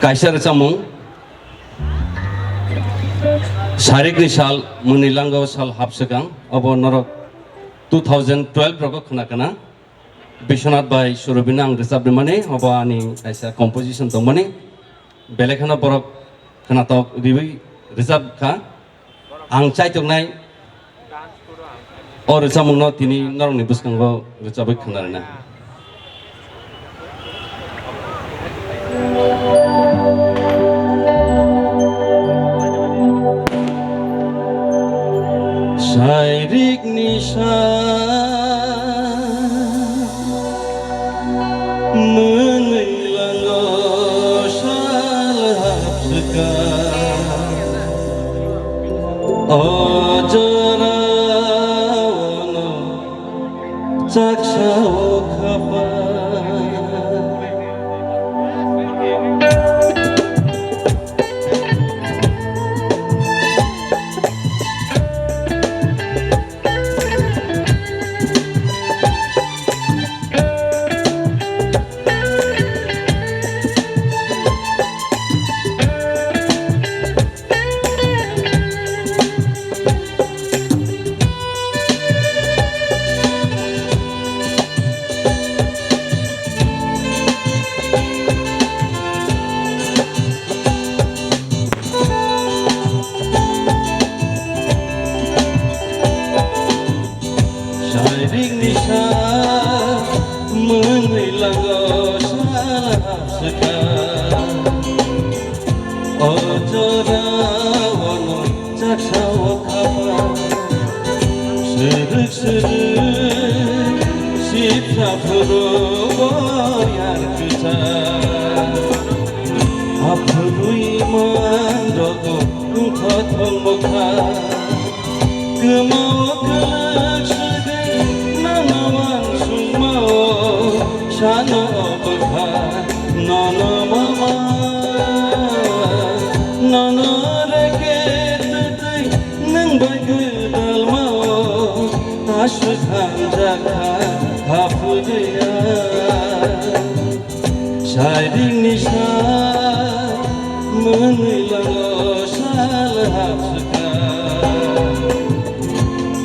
kaisar chamung sarik ni sal munilango sal hapsekang abo norok 2012 roko khana kana Bishwanath bai Surabina ang resab mane abo ani kaisa composition to mane belekhana borok khana tok ribi resab kha ang chai tok nai or chamung no tini norong ni buskango resabai khana na Sairik nisa mengilango salahap sekar Ojarawono caksao kapan Sairing nisa mengilango salahap sekar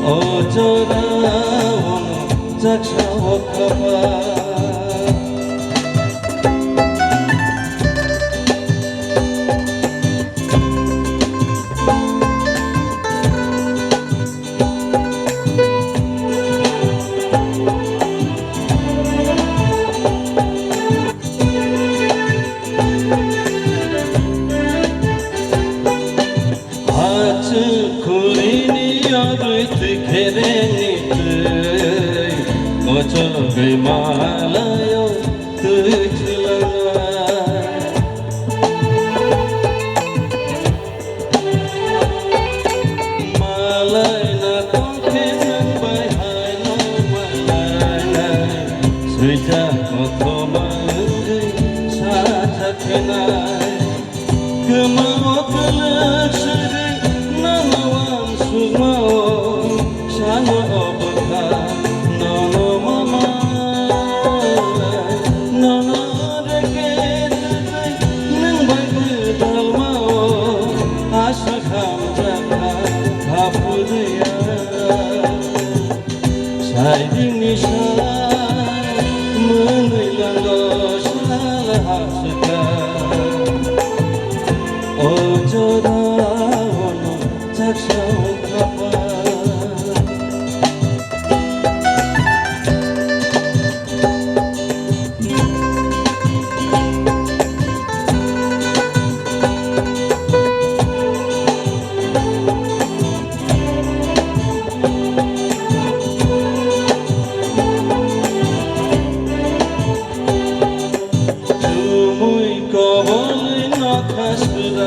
Ojarawono caksao kapan Malayo tujulangan Malay na tongkenan bay hai no malay Sejak koto manggai saja kenai Kemau kelak sedih nanawan sumau Sana obakan Sairing nisa mengilango salahap sekar Ojarawono caksao kapan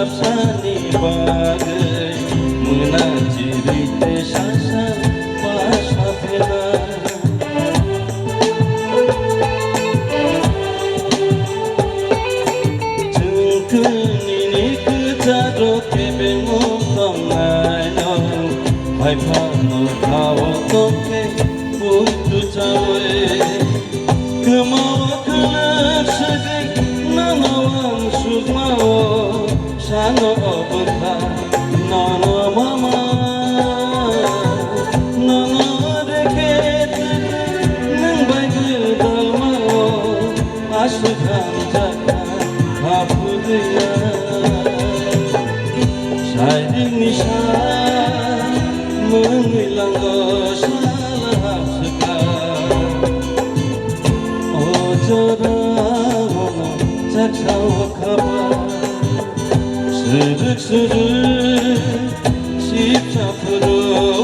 Sani bagai menajiri sasa pasapena Jengken ini kejado kebemu tongaino Hai pano kawo toke putu cawe Kemau kelak sedih nanawan sukmawa no obutha no no mama no no rekhe nang bai gudal ma ashukam jaka hapudiya shairing nisha mengilango shala hapsuka ojara mono jakshao khaba sırık sırık şipşapırı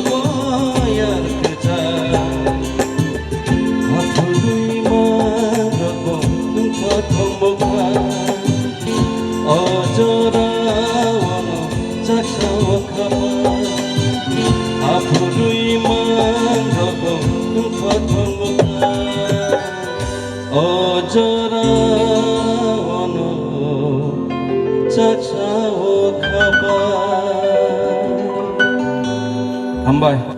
boyar kıta hapuruyma rako katham bokha ojara mono jakshao khaba hapuruyma rako katham bokha ojara mono jakshao khaba. Hambai.